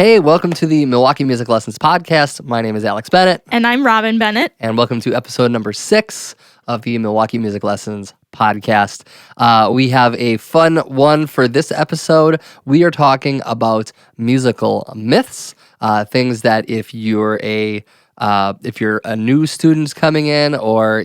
Hey, welcome to the Milwaukee Music Lessons podcast. My name is Alex Bennett. And I'm Robin Bennett. And welcome to episode number 6 of the Milwaukee Music Lessons podcast. We have a fun one for this episode. We are talking about musical myths, things that if you're a new student coming in, or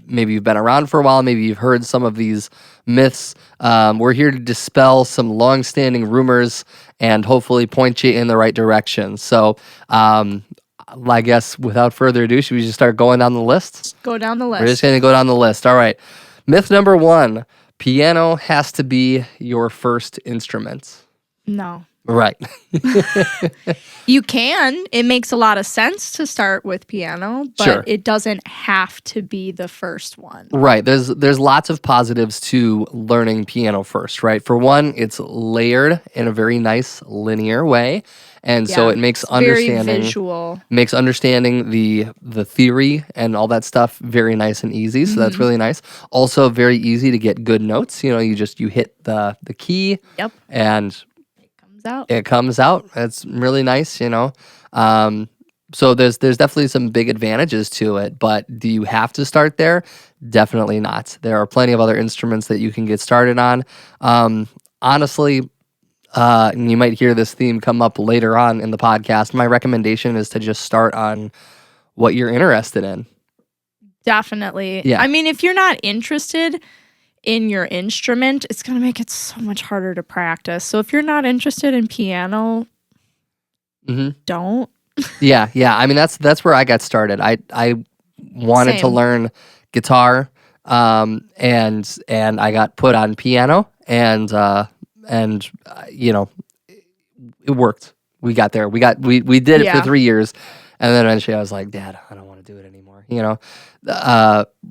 maybe you've been around for a while, maybe you've heard some of these myths. We're here to dispel some long-standing rumors and hopefully point you in the right direction. So, I guess without further ado, should we just start going down the list? Go down the list. We're just going to go down the list. All right. Myth number 1, piano has to be your first instrument. No. Right. You can. It makes a lot of sense to start with piano, but Sure. It doesn't have to be the first one. Right. There's lots of positives to learning piano first, right? For one, it's layered in a very nice linear way. And so it makes understanding very visual. Makes understanding the theory and all that stuff very nice and easy. So that's really nice. Also very easy to get good notes. You hit the key. Yep. And Out. it comes out. It's really nice, So there's definitely some big advantages to it, but do you have to start there? Definitely not. There are plenty of other instruments that you can get started on. Honestly, and you might hear this theme come up later on in the podcast, my recommendation is to just start on what you're interested in. Definitely. Yeah. I mean, if you're not interested in your instrument, it's going to make it so much harder to practice. So if you're not interested in piano, don't. Yeah. I mean, that's where I got started. I wanted to learn guitar, and I got put on piano, and it worked. We got there. We did it for 3 years, and then eventually I was like, Dad, I don't want to do it anymore.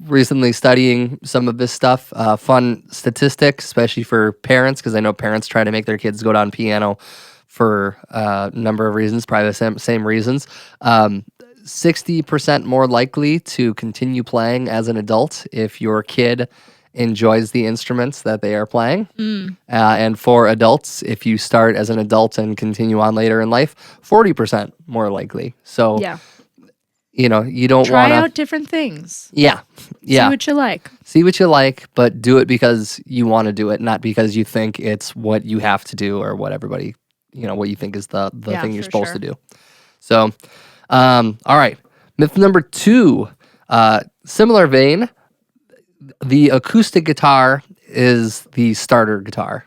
Recently studying some of this stuff, fun statistics, especially for parents, because I know parents try to make their kids go down piano for a number of reasons, probably the same reasons. 60% more likely to continue playing as an adult if your kid enjoys the instruments that they are playing. And for adults, if you start as an adult and continue on later in life, 40% more likely. So, you don't want to... Try out different things. Yeah. See what you like. See what you like, but do it because you want to do it, not because you think it's what you have to do or what everybody, what you think is the thing you're supposed to do. So, all right. Myth number 2, similar vein, the acoustic guitar is the starter guitar.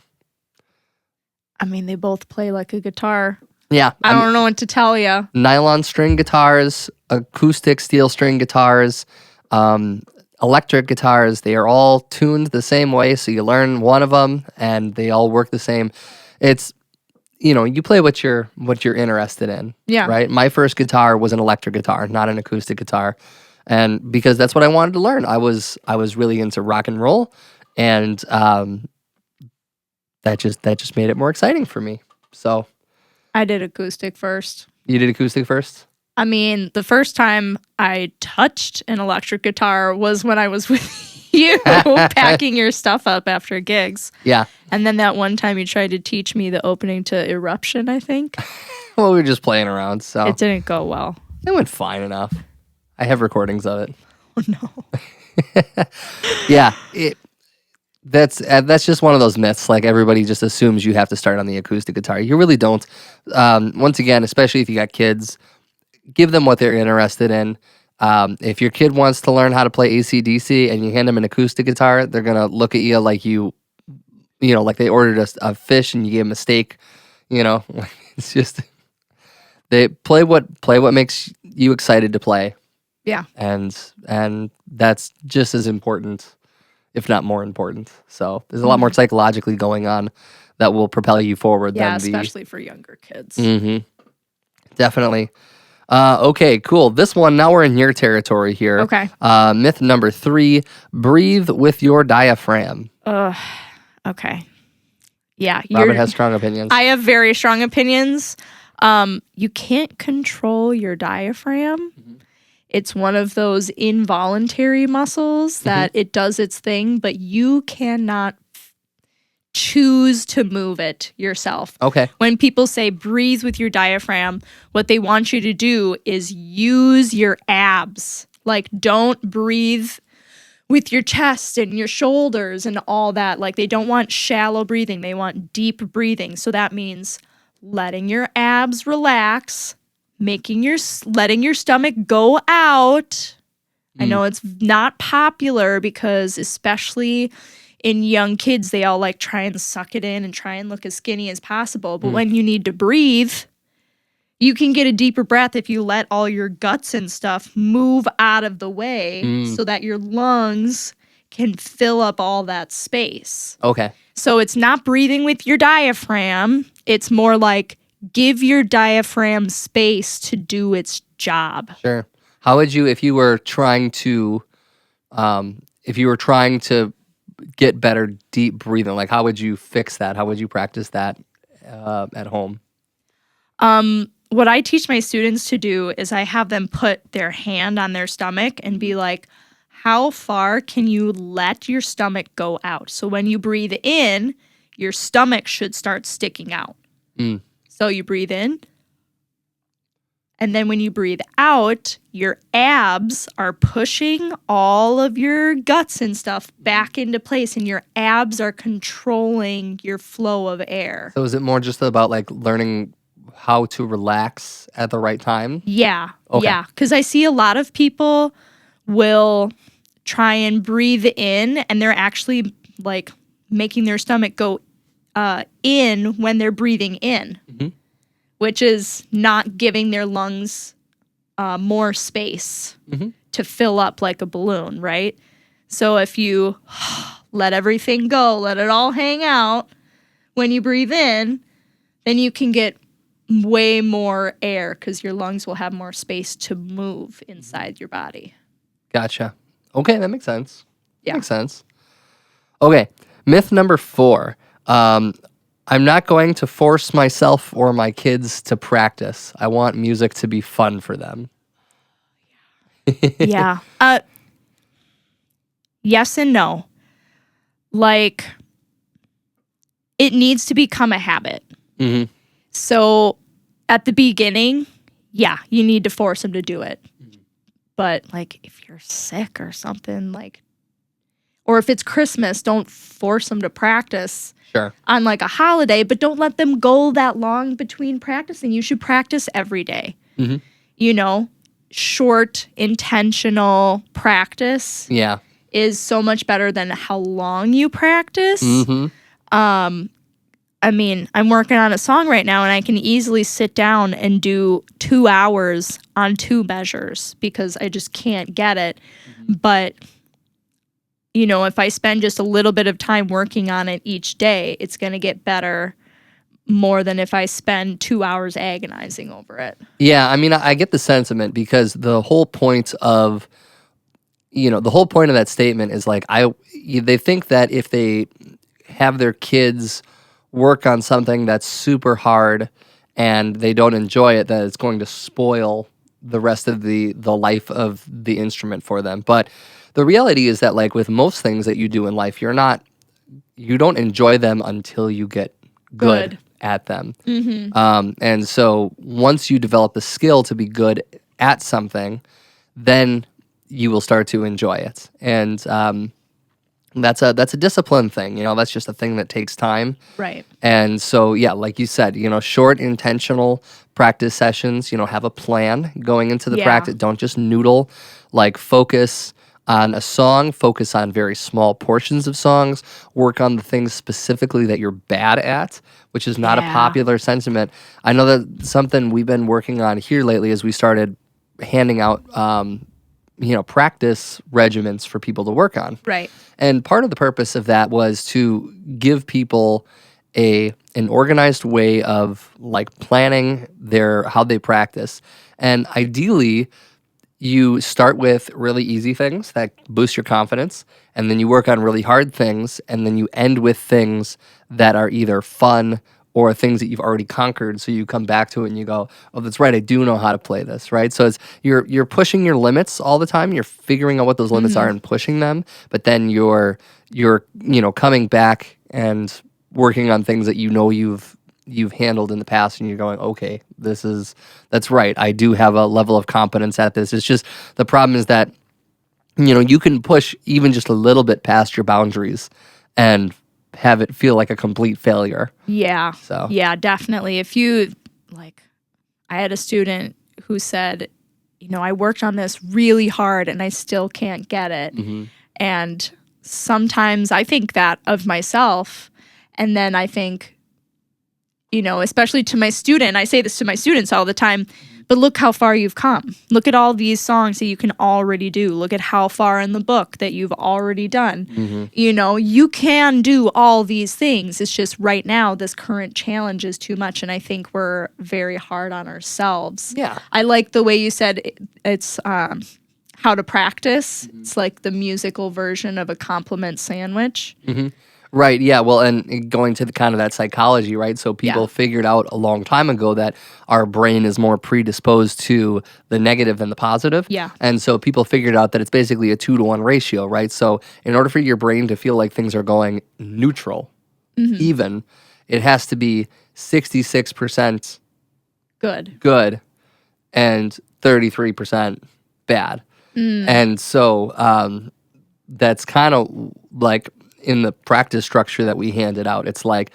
I mean, they both play like a guitar. Yeah. I don't know what to tell you. Nylon string guitars, acoustic steel string guitars, electric guitars, they are all tuned the same way. So you learn one of them and they all work the same. It's, you play what you're interested in. Yeah. Right. My first guitar was an electric guitar, not an acoustic guitar. And because that's what I wanted to learn. I was really into rock and roll, and that just made it more exciting for me. So I did acoustic first. You did acoustic first? I mean, the first time I touched an electric guitar was when I was with you packing your stuff up after gigs. Yeah. And then that one time you tried to teach me the opening to Eruption, I think. Well, we were just playing around, so. It didn't go well. It went fine enough. I have recordings of it. Oh, no. Yeah. That's just one of those myths. Like, everybody just assumes you have to start on the acoustic guitar. You really don't. Once again, especially if you got kids, give them what they're interested in. If your kid wants to learn how to play AC/DC and you hand them an acoustic guitar, they're going to look at you like like they ordered a fish and you gave them a steak. It's just, they play what makes you excited to play. Yeah. And that's just as important, if not more important. So there's a lot more psychologically going on that will propel you forward. Yeah, especially for younger kids. Definitely. Okay, cool. This one, now we're in your territory here. Okay. Myth number 3, breathe with your diaphragm. Okay. Yeah. Robin has strong opinions. I have very strong opinions. You can't control your diaphragm. It's one of those involuntary muscles that it does its thing, but you cannot choose to move it yourself. Okay. When people say breathe with your diaphragm, what they want you to do is use your abs. Like, don't breathe with your chest and your shoulders and all that. Like, they don't want shallow breathing. They want deep breathing. So that means letting your abs relax, letting your stomach go out. I know it's not popular because especially in young kids, they all like try and suck it in and try and look as skinny as possible. But when you need to breathe, you can get a deeper breath if you let all your guts and stuff move out of the way so that your lungs can fill up all that space. Okay. So it's not breathing with your diaphragm. It's more like give your diaphragm space to do its job. Sure. How would you, if you were trying to get better deep breathing, like how would you fix that? How would you practice that at home? What I teach my students to do is I have them put their hand on their stomach and be like, how far can you let your stomach go out? So when you breathe in, your stomach should start sticking out. So you breathe in. And then when you breathe out, your abs are pushing all of your guts and stuff back into place, and your abs are controlling your flow of air. So is it more just about like learning how to relax at the right time? Yeah. Okay. Yeah. Because I see a lot of people will try and breathe in, and they're actually like making their stomach go in when they're breathing in. Which is not giving their lungs more space to fill up like a balloon, right? So if you let everything go, let it all hang out, when you breathe in, then you can get way more air because your lungs will have more space to move inside your body. Gotcha. Okay, that makes sense. Yeah. Makes sense. Okay, myth number 4. I'm not going to force myself or my kids to practice. I want music to be fun for them. Yeah. Yes and no. Like, it needs to become a habit. So at the beginning, yeah, you need to force them to do it. But like, if you're sick or something, like, or if it's Christmas, don't force them to practice. Sure. On like a holiday, but don't let them go that long between practicing. You should practice every day. You know, short, intentional practice is so much better than how long you practice. I mean, I'm working on a song right now, and I can easily sit down and do 2 hours on 2 measures because I just can't get it. But you know, if I spend just a little bit of time working on it each day, it's going to get better more than if I spend 2 hours agonizing over it. Yeah, I mean, I get the sentiment because the whole point of, that statement is like, they think that if they have their kids work on something that's super hard and they don't enjoy it, that it's going to spoil the rest of the life of the instrument for them. But the reality is that, like with most things that you do in life, you don't enjoy them until you get good at them. And so once you develop the skill to be good at something, then you will start to enjoy it. And that's a discipline thing. That's just a thing that takes time. Right. And so, yeah, like you said, short, intentional practice sessions, have a plan going into the practice. Don't just noodle, like focus on a song, focus on very small portions of songs, work on the things specifically that you're bad at, which is not a popular sentiment. I know that something we've been working on here lately is we started handing out, practice regimens for people to work on. Right. And part of the purpose of that was to give people an organized way of like planning how they practice. And ideally, you start with really easy things that boost your confidence, and then you work on really hard things, and then you end with things that are either fun or things that you've already conquered. So you come back to it and you go, oh, that's right, I do know how to play this, right? So it's you're pushing your limits all the time. You're figuring out what those limits are and pushing them, but then you're coming back and working on things that you've handled in the past, and you're going, okay, that's right. I do have a level of competence at this. It's just the problem is that you can push even just a little bit past your boundaries and have it feel like a complete failure. Yeah. So yeah, definitely. If you I had a student who said, I worked on this really hard and I still can't get it. Mm-hmm. And sometimes I think that of myself. And then I think, especially to my student, I say this to my students all the time, but look how far you've come. Look at all these songs that you can already do. Look at how far in the book that you've already done. Mm-hmm. You can do all these things. It's just right now, this current challenge is too much. And I think we're very hard on ourselves. Yeah. I like the way you said it's how to practice. Mm-hmm. It's like the musical version of a compliment sandwich. Mm-hmm. Right, yeah, well, and going to the kind of that psychology, right? So people figured out a long time ago that our brain is more predisposed to the negative than the positive. Yeah. And so people figured out that it's basically a 2-to-1 ratio, right? So in order for your brain to feel like things are going neutral, even, it has to be 66% good and 33% bad. And so that's kind of like in the practice structure that we handed out. It's like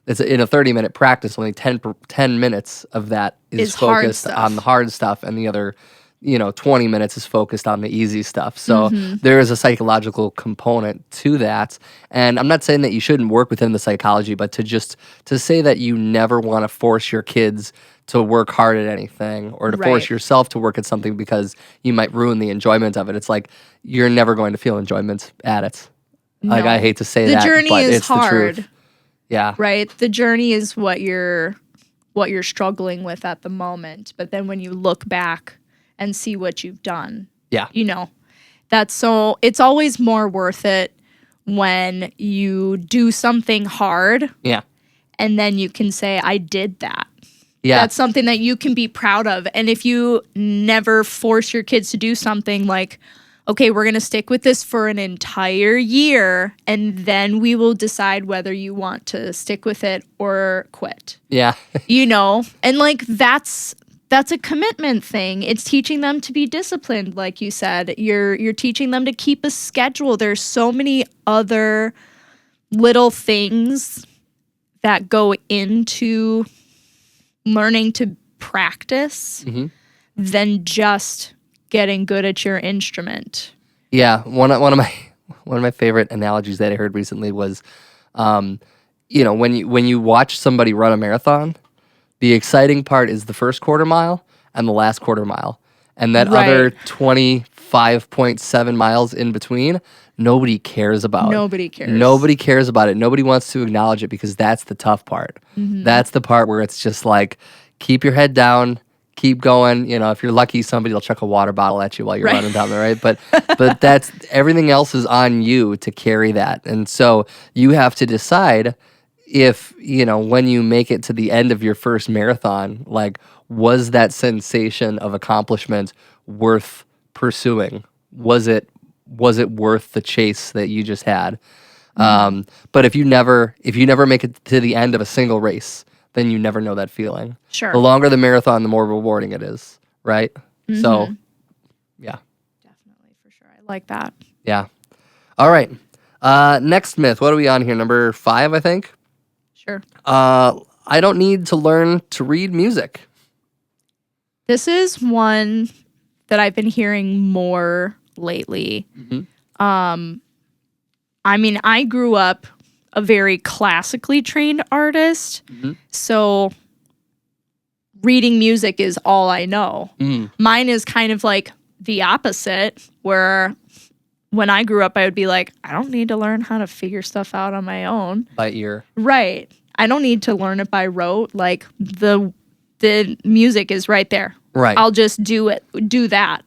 it's in a 30-minute practice, only 10 minutes of that is focused on the hard stuff, and the other 20 minutes is focused on the easy stuff. So there is a psychological component to that. And I'm not saying that you shouldn't work within the psychology, but to say that you never want to force your kids to work hard at anything, or to force yourself to work at something because you might ruin the enjoyment of it. It's like you're never going to feel enjoyment at it. No. Like, I hate to say the that, journey but is it's hard. the truth. Yeah. Right? The journey is what you're struggling with at the moment. But then when you look back and see what you've done, it's always more worth it when you do something hard. Yeah. And then you can say, I did that. Yeah. That's something that you can be proud of. And if you never force your kids to do something like, okay, we're going to stick with this for an entire year, and then we will decide whether you want to stick with it or quit. Yeah. And that's a commitment thing. It's teaching them to be disciplined, like you said. You're teaching them to keep a schedule. There's so many other little things that go into learning to practice than just getting good at your instrument. Yeah, one of my favorite analogies that I heard recently was, when you watch somebody run a marathon, the exciting part is the first quarter mile and the last quarter mile, and that other 25.7 miles in between, nobody cares about. Nobody cares. Nobody cares about it. Nobody wants to acknowledge it because that's the tough part. That's the part where it's just like, keep your head down. Keep going. If you're lucky, somebody will chuck a water bottle at you while you're running down there, right? But that's everything else is on you to carry that. And so you have to decide if, when you make it to the end of your first marathon, like, was that sensation of accomplishment worth pursuing? Was it worth the chase that you just had? But if you never make it to the end of a single race, then you never know that feeling. Sure. The longer the marathon, the more rewarding it is, right? So, yeah. Definitely, for sure. I like that. Yeah. All right. Next myth. What are we on here? Number 5, I think? Sure. I don't need to learn to read music. This is one that I've been hearing more lately. I grew up a very classically trained artist. So reading music is all I know. Mine is kind of like the opposite, where when I grew up, I would be like, I don't need to learn how to figure stuff out on my own. By ear. Right. I don't need to learn it by rote. Like the music is right there. Right. I'll just do that.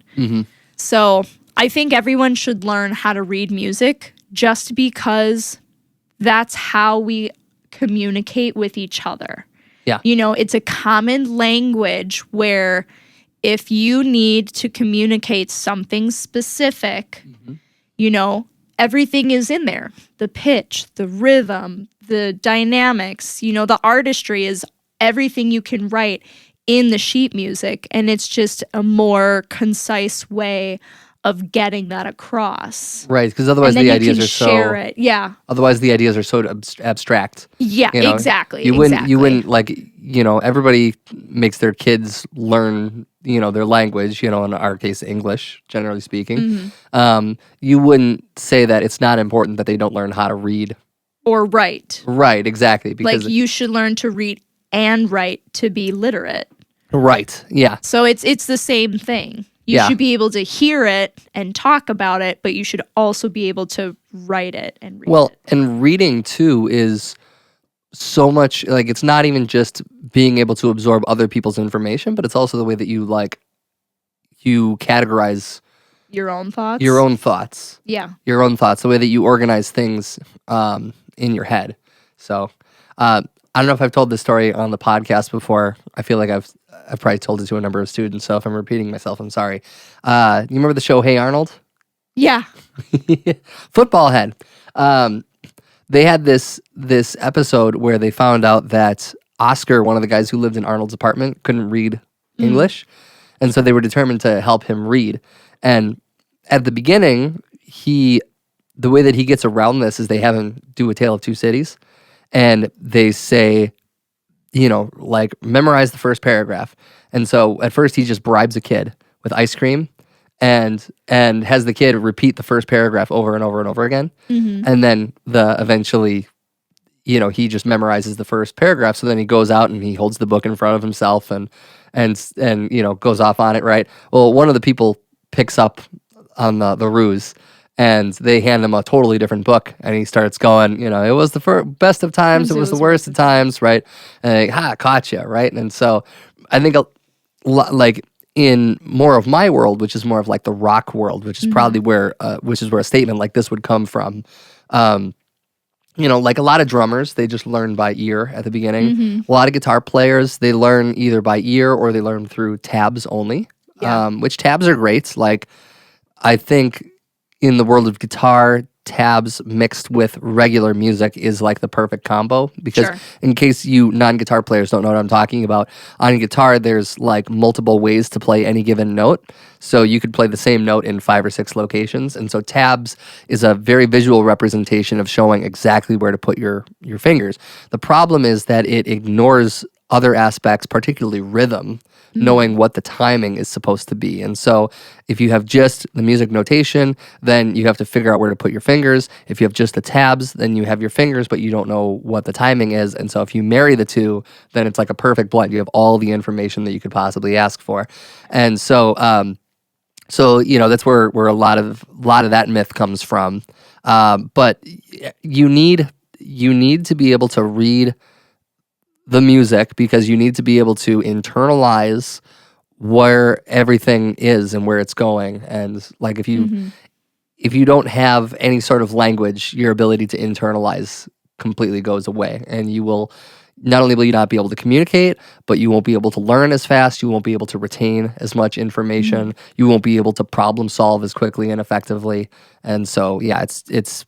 So I think everyone should learn how to read music just because that's how we communicate with each other. Yeah. It's a common language where if you need to communicate something specific, everything is in there. The pitch, the rhythm, the dynamics, the artistry is everything you can write in the sheet music, and it's just a more concise way of getting that across. Right, because otherwise and then the you ideas can are share so. it. Yeah. Otherwise the ideas are so abstract. Yeah, You know, exactly. You wouldn't. exactly. You wouldn't like. Everybody makes their kids learn. Their language. In our case, English, generally speaking. You wouldn't say that it's not important that they don't learn how to read. Or write. Right. Exactly. Because Like you should learn to read and write to be literate. Right. Yeah. So it's the same thing. You should be able to hear it and talk about it, but you should also be able to write it and read it. And reading too is so much like it's not even just being able to absorb other people's information, but it's also the way that you categorize Your own thoughts? your own thoughts. Yeah. Your own thoughts, the way that you organize things in your head. So I don't know if I've told this story on the podcast before. I feel like I've probably told it to a number of students, so if I'm repeating myself, I'm sorry. You remember the show Hey Arnold? Yeah. Football head. They had this episode where they found out that Oscar, one of the guys who lived in Arnold's apartment, couldn't read English, and so they were determined to help him read. And at the beginning, the way that he gets around this is they have him do A Tale of Two Cities, and they say, memorize the first paragraph. And so at first he just bribes a kid with ice cream and has the kid repeat the first paragraph over and over and over again. And then eventually, he just memorizes the first paragraph. So then he goes out and he holds the book in front of himself and goes off on it, right? Well, one of the people picks up on the ruse, and they hand him a totally different book, and he starts going, it was the best of times, it was the worst of times, right? And caught you, right? And so I think like in more of my world, which is more of like the rock world, which is probably where a statement like this would come from. Like a lot of drummers, they just learn by ear at the beginning. A lot of guitar players, they learn either by ear or they learn through tabs only, which tabs are great. Like I think in the world of guitar, tabs mixed with regular music is like the perfect combo, because in case you non-guitar players don't know what I'm talking about, on a guitar there's like multiple ways to play any given note, so you could play the same note in 5 or 6 locations, and so tabs is a very visual representation of showing exactly where to put your fingers. The problem is that it ignores other aspects, particularly rhythm, knowing what the timing is supposed to be. And so if you have just the music notation, then you have to figure out where to put your fingers. If you have just the tabs, then you have your fingers, but you don't know what the timing is. And so if you marry the two, then it's like a perfect blend. You have all the information that you could possibly ask for. And so that's where a lot of that myth comes from. But you need to be able to read the music, because you need to be able to internalize where everything is and where it's going. And like if you don't have any sort of language, your ability to internalize completely goes away, and you will not only will you not be able to communicate, but you won't be able to learn as fast, you won't be able to retain as much information, you won't be able to problem solve as quickly and effectively. And so it's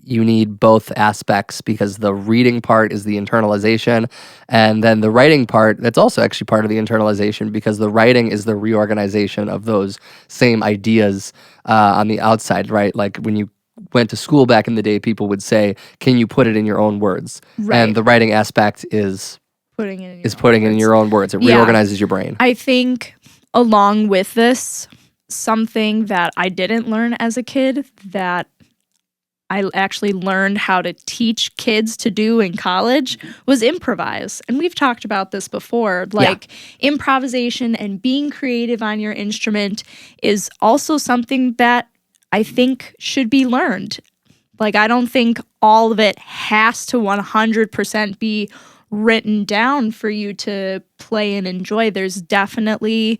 you need both aspects, because the reading part is the internalization, and then the writing part, that's also actually part of the internalization, because the writing is the reorganization of those same ideas on the outside, right? Like when you went to school back in the day, people would say, can you put it in your own words? Right. And the writing aspect is putting it in your own words. It reorganizes your brain. I think along with this, something that I didn't learn as a kid that I actually learned how to teach kids to do in college was improvise. And we've talked about this before. Improvisation and being creative on your instrument is also something that I think should be learned. Like, I don't think all of it has to 100% be written down for you to play and enjoy. There's definitely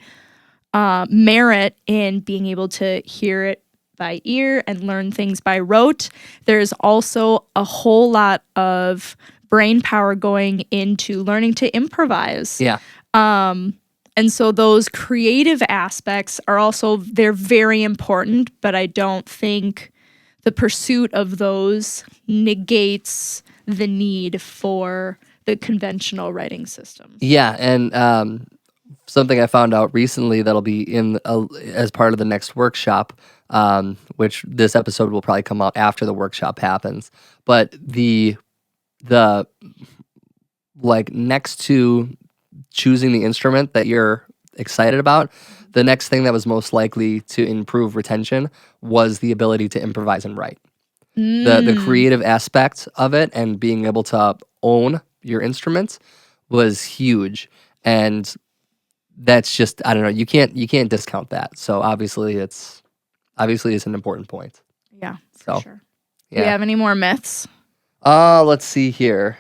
merit in being able to hear it by ear and learn things by rote. There's also a whole lot of brain power going into learning to improvise. Yeah. And so those creative aspects are also, they're very important, but I don't think the pursuit of those negates the need for the conventional writing systems. Yeah, and something I found out recently that'll be in as part of the next workshop, which this episode will probably come out after the workshop happens. But the like next to choosing the instrument that you're excited about, the next thing that was most likely to improve retention was the ability to improvise and write. The creative aspect of it and being able to own your instruments was huge, and that's just, I don't know, you can't discount that. So obviously it's an important point. Yeah, for sure. Yeah. Do you have any more myths? Let's see here.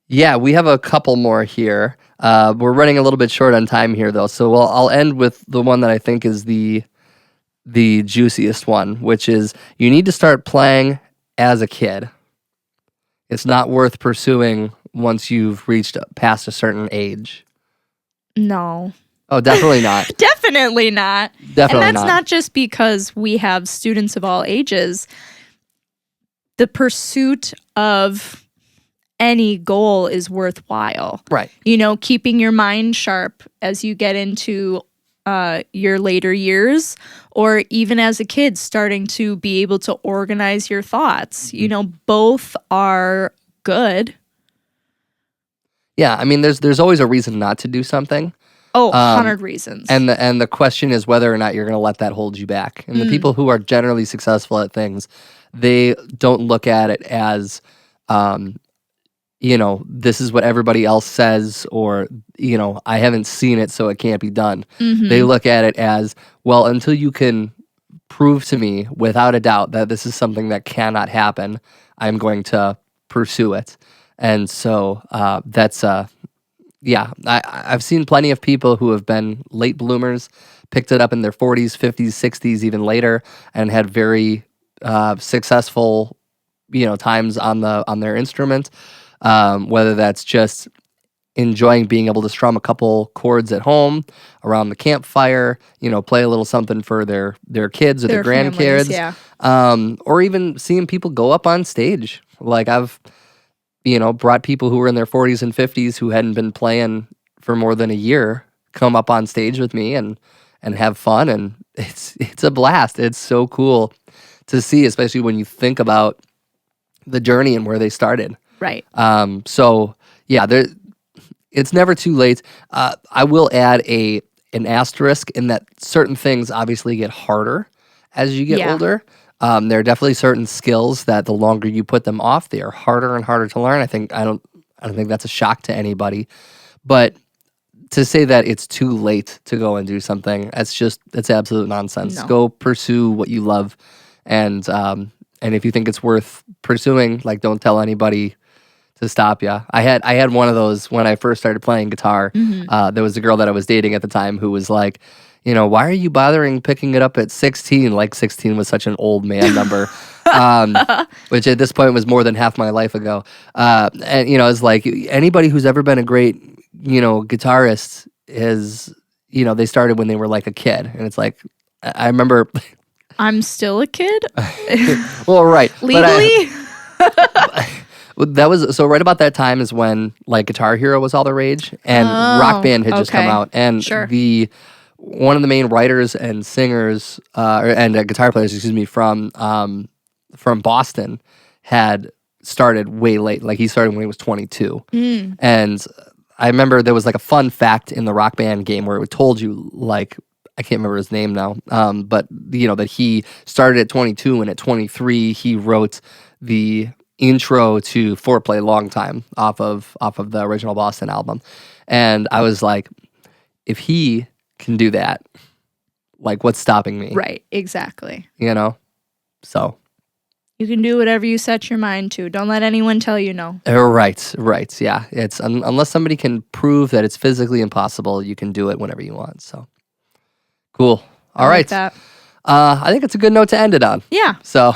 Yeah, we have a couple more here. We're running a little bit short on time here though, so I'll end with the one that I think is the juiciest one, which is you need to start playing as a kid. It's not worth pursuing once you've reached past a certain age. No. Oh, definitely not. Definitely not. Definitely and that's not just because we have students of all ages. The pursuit of any goal is worthwhile. Right. You know, keeping your mind sharp as you get into your later years, or even as a kid, starting to be able to organize your thoughts. You know, both are good. Yeah, I mean, there's always a reason not to do something. Oh, 100 reasons. And the question is whether or not you're going to let that hold you back. And the people who are generally successful at things, they don't look at it as, you know, this is what everybody else says, or, you know, I haven't seen it, so it can't be done. They look at it as, well, until you can prove to me without a doubt that this is something that cannot happen, I'm going to pursue it. And so that's, yeah, I've seen plenty of people who have been late bloomers, picked it up in their 40s, 50s, 60s, even later, and had very successful, you know, times on their instrument. Whether that's just enjoying being able to strum a couple chords at home around the campfire, you know, play a little something for their kids or their grandkids, families, or even seeing people go up on stage. Like I've, you know, brought people who were in their 40s and 50s who hadn't been playing for more than a year come up on stage with me and have fun, and it's a blast. It's so cool to see, especially when you think about the journey and where they started. Right. So yeah, it's never too late. I will add an asterisk in that certain things obviously get harder as you get older. There are definitely certain skills that the longer you put them off, they are harder and harder to learn. I don't think that's a shock to anybody. But to say that it's too late to go and do something, that's absolute nonsense. No. Go pursue what you love, and if you think it's worth pursuing, like, don't tell anybody to stop you. I had one of those when I first started playing guitar. There was a girl that I was dating at the time who was like, you know, why are you bothering picking it up at 16? Like 16 was such an old man number, which at this point was more than half my life ago. And, you know, it's like anybody who's ever been a great, you know, guitarist is, you know, they started when they were like a kid. And it's like, I remember. I'm still a kid? Well, right. Legally? That was so right about that time is when like Guitar Hero was all the rage, and Rock Band had just come out, and one of the main writers and singers and guitar players, from Boston had started way late. Like he started when he was 22, and I remember there was like a fun fact in the Rock Band game where it told you, like, I can't remember his name now, but you know that he started at 22, and at 23 he wrote the intro to Foreplay Long Time off of the original Boston album. And I was like, if he can do that, like, what's stopping me? Right, exactly. You know? So you can do whatever you set your mind to. Don't let anyone tell you no. Right. Yeah. It's unless somebody can prove that it's physically impossible, you can do it whenever you want. So cool. All right. Like that. I think it's a good note to end it on. Yeah. So,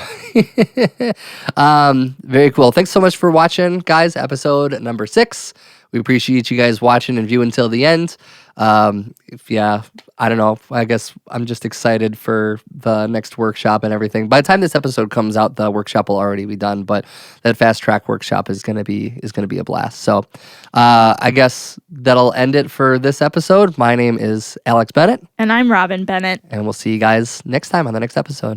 very cool. Thanks so much for watching, guys. Episode number 6 We appreciate you guys watching and viewing until the end. I don't know. I guess I'm just excited for the next workshop and everything. By the time this episode comes out, the workshop will already be done. But that fast track workshop is gonna be a blast. So I guess that'll end it for this episode. My name is Alex Bennett, And I'm Robin Bennett. and we'll see you guys next time on the next episode.